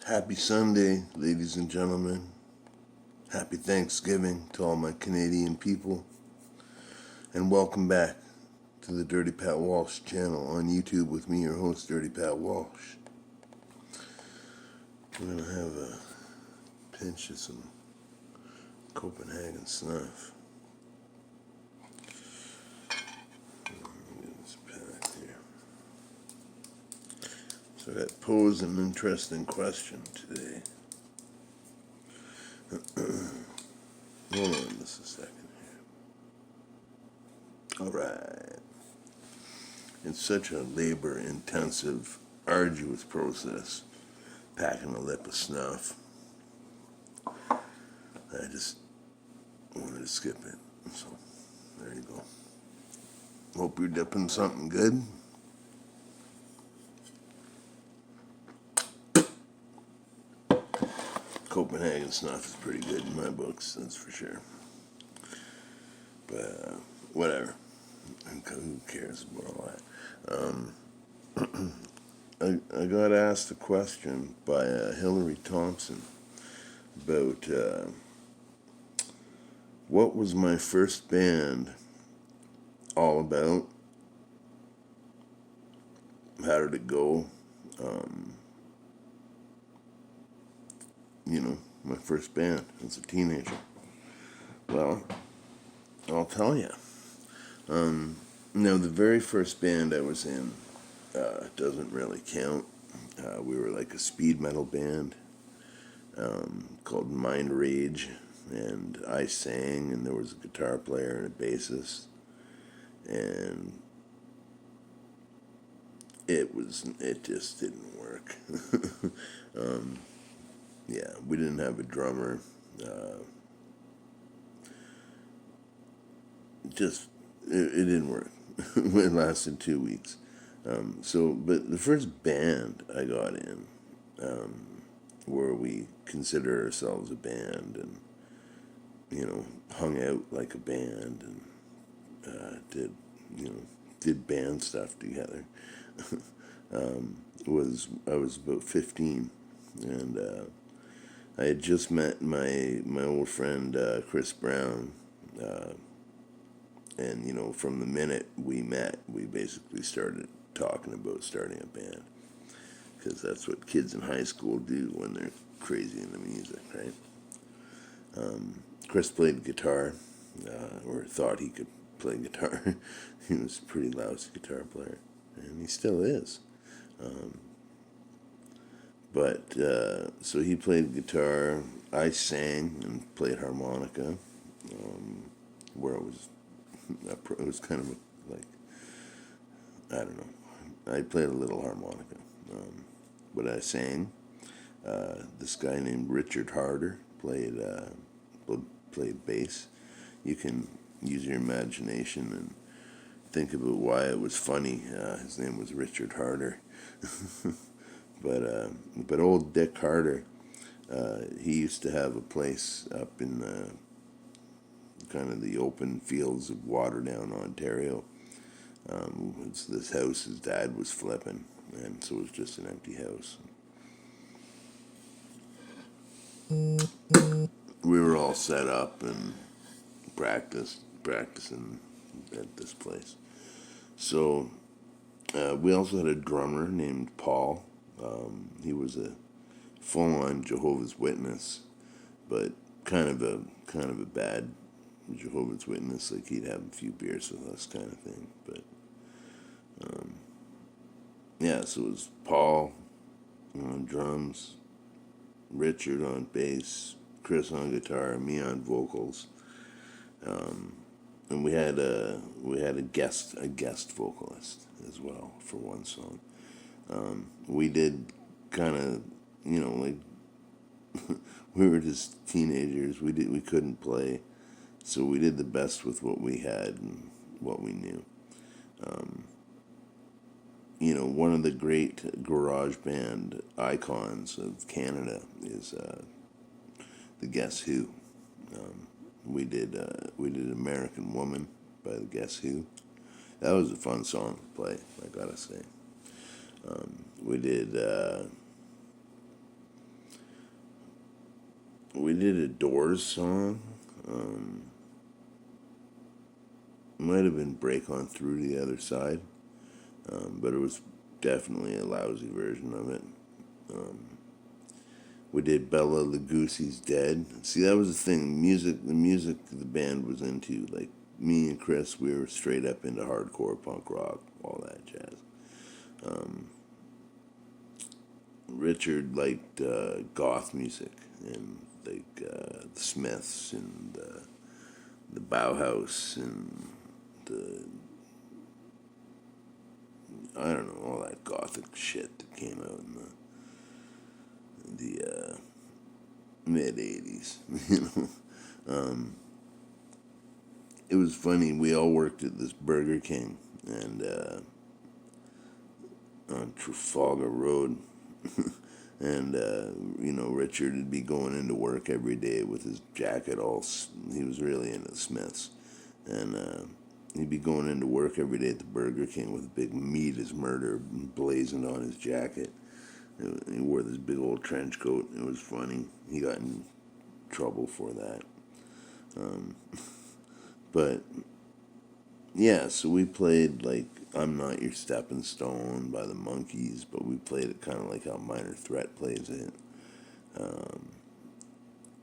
Happy Sunday, ladies and gentlemen. Happy Thanksgiving to all my Canadian people. And welcome back to the Dirty Pat Walsh channel on YouTube with me, your host, Dirty Pat Walsh. We're going to have a pinch of some Copenhagen snuff. Get this pack here. So I got posed an interesting question today. Hold on just a second here. All right. It's such a labor-intensive, arduous process, packing a lip of snuff. I just wanted to skip it. So, there you go. Hope you're dipping something good. Copenhagen snuff is pretty good in my books, that's for sure. But, whatever. Who cares about all that? I got asked a question by Hillary Thompson about what was my first band all about? How did it go? My first band as a teenager. Well, I'll tell you. The very first band I was in doesn't really count. We were like a speed metal band called Mind Rage, and I sang, and there was a guitar player and a bassist, and it just didn't work. We didn't have a drummer. It didn't work. It lasted 2 weeks. But the first band I got in, where we considered ourselves a band and, hung out like a band and did band stuff together, I was about 15, and I had just met my old friend Chris Brown, and from the minute we met, we basically started talking about starting a band, because that's what kids in high school do when they're crazy into music, right? Chris played guitar, or thought he could play guitar. He was a pretty lousy guitar player, and he still is. So he played guitar. I sang and played harmonica, where it was kind of like, I don't know. I played a little harmonica, but I sang. This guy named Richard Harder played bass. You can use your imagination and think about why it was funny. His name was Richard Harder. But old Dick Harder, he used to have a place up in kind of the open fields of Waterdown, Ontario. It's this house his dad was flipping, and so it was just an empty house. We were all set up and practicing at this place. So we also had a drummer named Paul. He was a full-on Jehovah's Witness, but kind of a bad Jehovah's Witness. Like, he'd have a few beers with us, kind of thing. But so it was Paul on drums, Richard on bass, Chris on guitar, me on vocals, and we had a guest vocalist as well for one song. We did kind of, like, we were just teenagers. We couldn't play, so we did the best with what we had and what we knew. One of the great garage band icons of Canada is the Guess Who. We did American Woman by the Guess Who. That was a fun song to play, I gotta say. We did We did a Doors song. Might have been Break On Through to the Other Side, but it was definitely a lousy version of it. We did Bella Lugosi's Dead. See, that was the thing. The music the band was into. Like, me and Chris, we were straight up into hardcore punk rock, all that jazz. Richard liked goth music and like the Smiths and the Bauhaus and the I don't know all that gothic shit that came out in the mid '80s. You know, it was funny. We all worked at this Burger King and on Trafalgar Road. And Richard would be going into work every day with his jacket he was really into the Smiths, and he'd be going into work every day at the Burger King with a big "Meat is Murder" blazoned on his jacket. He wore this big old trench coat. It was funny. He got in trouble for that. But yeah, so we played like "I'm Not Your Stepping Stone" by the Monkees, but we played it kind of like how Minor Threat plays it.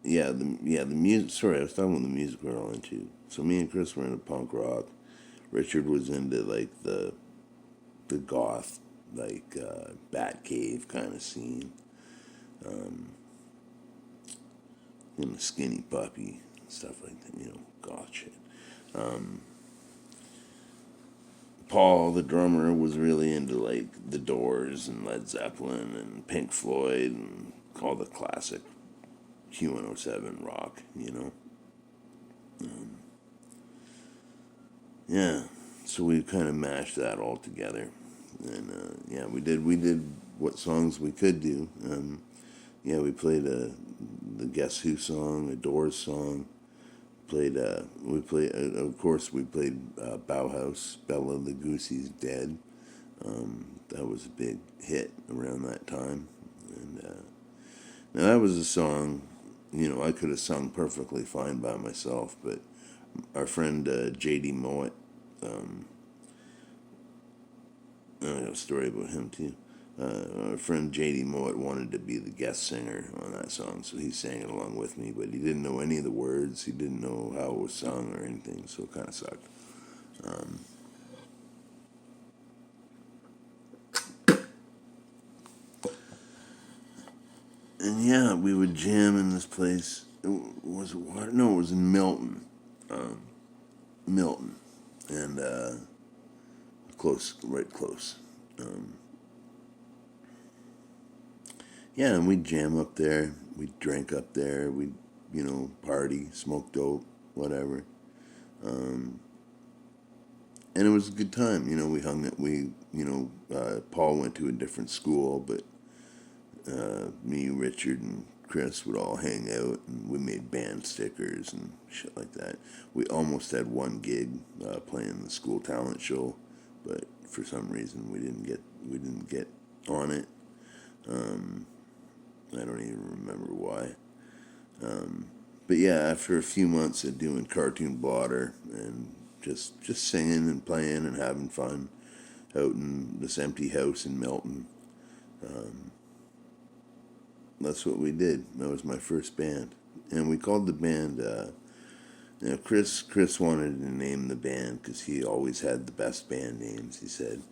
The music. Sorry, I was talking about the music we were all into. So me and Chris were into punk rock. Richard was into like the goth, like Batcave kind of scene, Skinny Puppy stuff like that. Goth shit. Paul, the drummer, was really into like the Doors and Led Zeppelin and Pink Floyd and all the classic Q107 rock. Yeah, so we kind of mashed that all together, and yeah, we did what songs we could do. Yeah, we played the Guess Who song, a Doors song. Of course we played Bauhaus, Bella Lugosi's Dead. That was a big hit around that time, and now that was a song, I could have sung perfectly fine by myself, but our friend J.D. Mowat, I got a story about him too. Our friend J.D. Mowat wanted to be the guest singer on that song, so he sang it along with me, but he didn't know any of the words. He didn't know how it was sung or anything, so it kind of sucked. And yeah, we would jam in this place. Was it what? No, it was in Milton. Milton. And close, right close. Um, yeah, and we'd jam up there. We'd drink up there. We'd, party, smoke dope, whatever. And it was a good time. We hung it. Paul went to a different school, but me, Richard, and Chris would all hang out, and we made band stickers and shit like that. We almost had one gig playing the school talent show, but for some reason we didn't get on it. I don't even remember why. But yeah, after a few months of doing Cartoon Blotter and just singing and playing and having fun out in this empty house in Milton, that's what we did. That was my first band, and we called the band. Chris wanted to name the band because he always had the best band names. He said,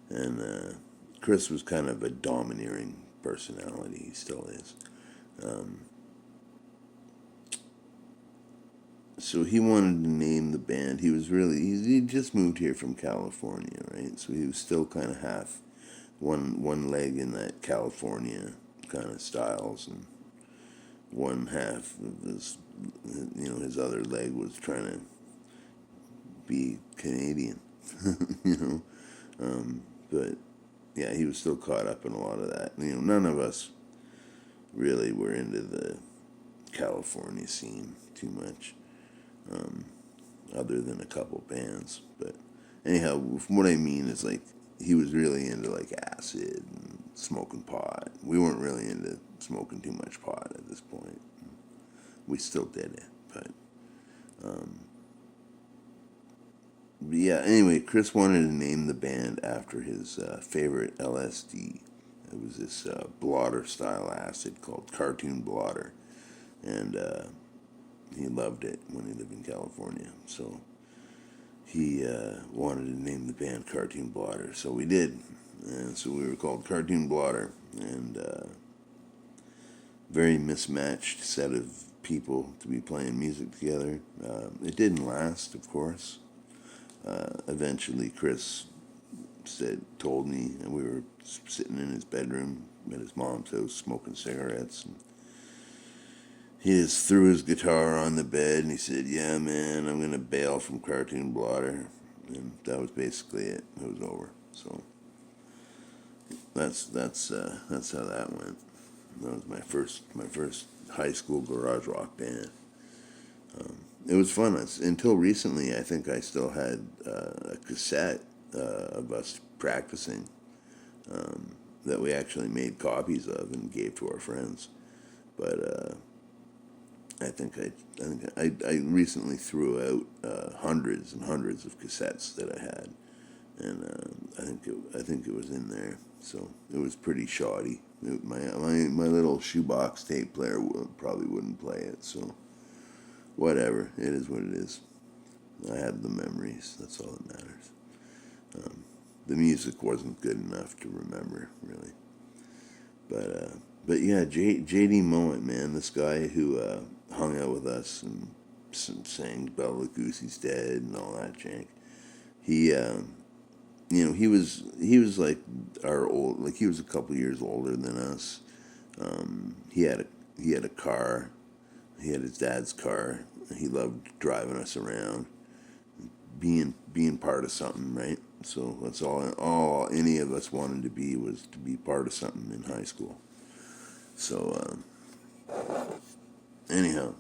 and Chris was kind of a domineering personality. He still is. So he wanted to name the band. He just moved here from California, right? So he was still kind of half one leg in that California kind of styles, and one half of his other leg was trying to be Canadian, you know. But yeah, he was still caught up in a lot of that. None of us really were into the California scene too much, other than a couple bands. But anyhow, what I mean is like he was really into like acid and smoking pot. We weren't really into smoking too much pot at this point. we still did it. But yeah, anyway, Chris wanted to name the band after his favorite LSD. It was this blotter style acid called Cartoon Blotter, and he loved it when he lived in California. So he wanted to name the band Cartoon Blotter, so we did. And so we were called Cartoon Blotter, and very mismatched set of people to be playing music together. It didn't last, of course. Eventually, Chris told me, and we were sitting in his bedroom at his mom's house smoking cigarettes, and he just threw his guitar on the bed and he said, "Yeah, man, I'm gonna bail from Cartoon Blotter," and that was basically it. It was over. So that's how that went. That was my first high school garage rock band. It was fun. Until recently, I think I still had a cassette of us practicing that we actually made copies of and gave to our friends. But I recently threw out hundreds and hundreds of cassettes that I had, and I think it was in there. So it was pretty shoddy. My little shoebox tape player probably wouldn't play it. So whatever, it is what it is. I have the memories. That's all that matters. The music wasn't good enough to remember, really. But yeah, J.D. Mowat, man, this guy who hung out with us and sang Bela Lugosi's Dead and all that jank. He, he was like he was a couple years older than us. He had a car. He had his dad's car. He loved driving us around, being part of something, right? So that's all any of us wanted to be, was to be part of something in high school. So anyhow,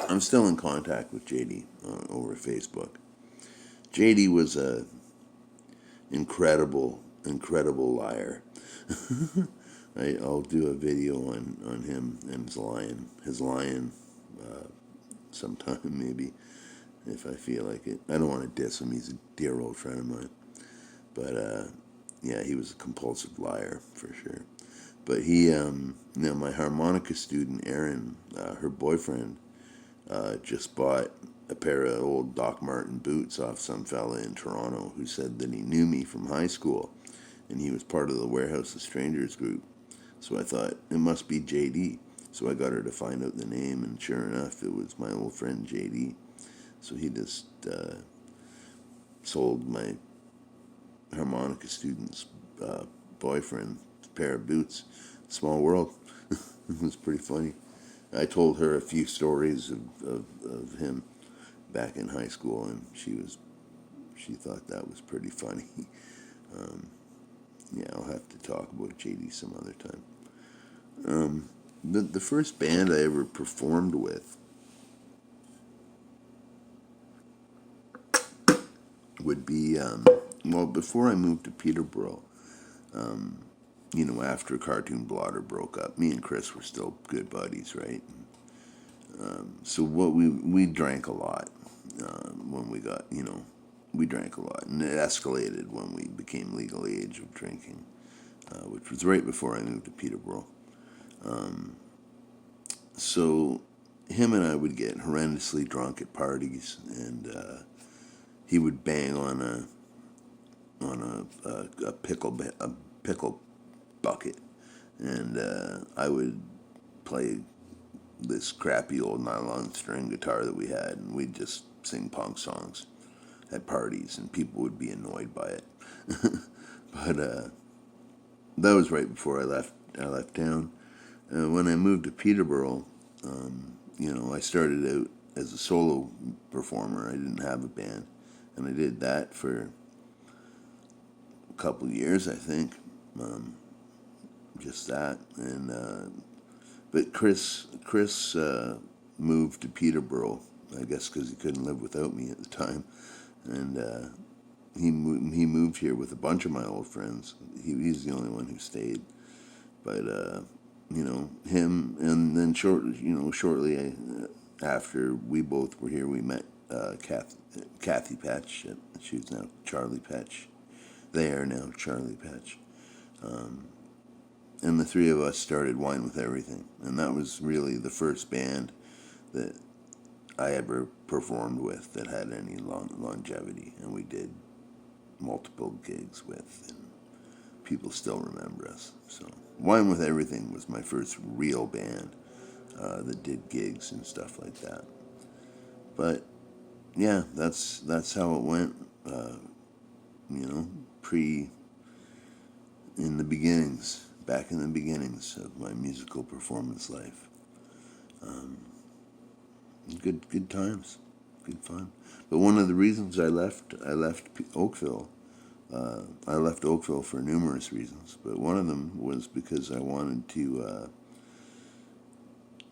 I'm still in contact with JD over Facebook. JD was a incredible liar. I'll do a video on him and his lion sometime maybe, if I feel like it. I don't want to diss him. He's a dear old friend of mine. But yeah, he was a compulsive liar for sure. But my harmonica student Erin, her boyfriend, just bought a pair of old Doc Martin boots off some fella in Toronto who said that he knew me from high school, and he was part of the Warehouse of Strangers group. So I thought it must be JD. So I got her to find out the name, and sure enough, it was my old friend JD. So he just sold my harmonica student's boyfriend a pair of boots. Small world. It was pretty funny. I told her a few stories of him back in high school, and she thought that was pretty funny. Yeah, I'll have to talk about JD some other time. The first band I ever performed with would be before I moved to Peterborough. After Cartoon Blotter broke up, me and Chris were still good buddies, right? So what we drank a lot when we got, we drank a lot, and it escalated when we became legal age of drinking, which was right before I moved to Peterborough. So him and I would get horrendously drunk at parties, and he would bang on a pickle bucket, and I would play this crappy old nylon string guitar that we had, and we'd just sing punk songs at parties, and people would be annoyed by it. But that was right before I left town. When I moved to Peterborough, I started out as a solo performer. I didn't have a band, and I did that for a couple of years, I think. Just that, and but Chris moved to Peterborough, I guess because he couldn't live without me at the time, and he moved here with a bunch of my old friends. He's the only one who stayed, But him, and then shortly after we both were here, we met Kathy Patch. She's now Charlie Patch. They are now Charlie Patch. And the three of us started Wine with Everything, and that was really the first band that I ever performed with that had any longevity, and we did multiple gigs with, and people still remember us. So Wine with Everything was my first real band that did gigs and stuff like that. But yeah, that's how it went. Pre in the beginnings, back in the beginnings of my musical performance life. Good times, good fun. But one of the reasons I left Oakville. I left Oakville for numerous reasons, but one of them was because I wanted to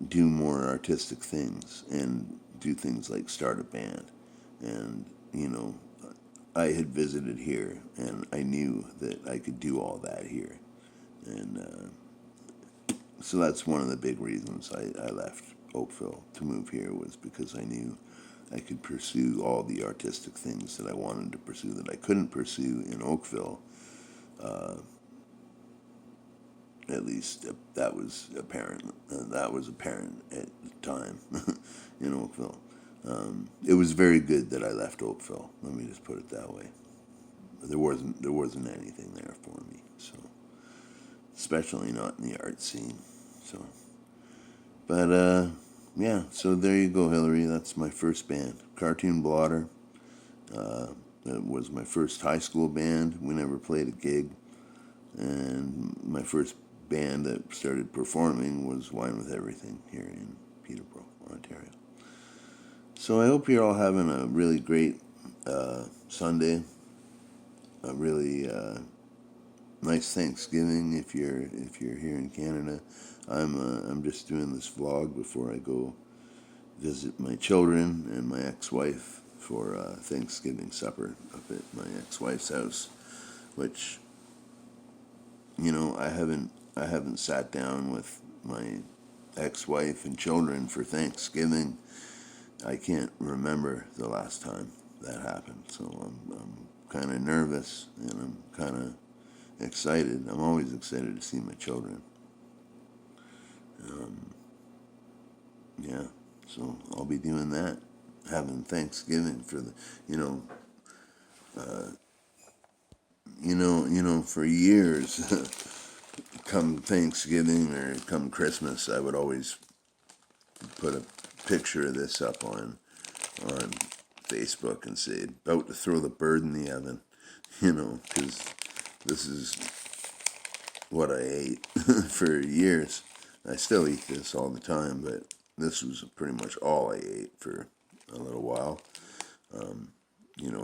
do more artistic things and do things like start a band. And, I had visited here and I knew that I could do all that here. And so that's one of the big reasons I left Oakville to move here, was because I knew I could pursue all the artistic things that I wanted to pursue that I couldn't pursue in Oakville. At least that was apparent. That was apparent at the time in Oakville. It was very good that I left Oakville. Let me just put it that way. There wasn't anything there for me. So, especially not in the art scene. So, but yeah. So there you go, Hillary. That's my first band, Cartoon Blotter. It was my first high school band. We never played a gig. And my first band that started performing was Wine with Everything here in Peterborough, Ontario. So I hope you're all having a really great Sunday, a really nice Thanksgiving if you're here in Canada. I'm just doing this vlog before I go visit my children and my ex-wife for Thanksgiving supper up at my ex-wife's house, which I haven't sat down with my ex-wife and children for Thanksgiving. I can't remember the last time that happened, so I'm kind of nervous and I'm kind of excited. I'm always excited to see my children. Yeah, so I'll be doing that, having Thanksgiving for the, for years. Come Thanksgiving or come Christmas, I would always put a picture of this up on Facebook and say, about to throw the bird in the oven, because this is what I ate for years. I still eat this all the time, but this was pretty much all I ate for a little while.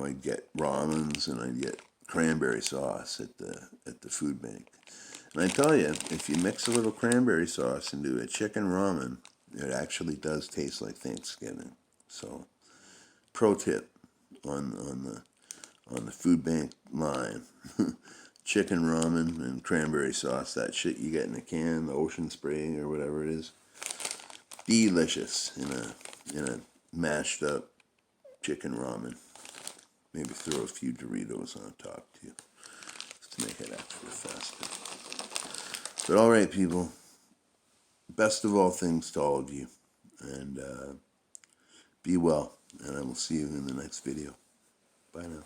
I'd get ramens and I'd get cranberry sauce at the food bank. And I tell you, if you mix a little cranberry sauce into a chicken ramen, it actually does taste like Thanksgiving. So, pro tip on the food bank line: chicken ramen and cranberry sauce. That shit you get in a can, the Ocean Spray or whatever it is, delicious in a mashed up chicken ramen. Maybe throw a few Doritos on top too, just to make it extra festive. But all right, people. Best of all things to all of you, and be well. And I will see you in the next video. Bye now.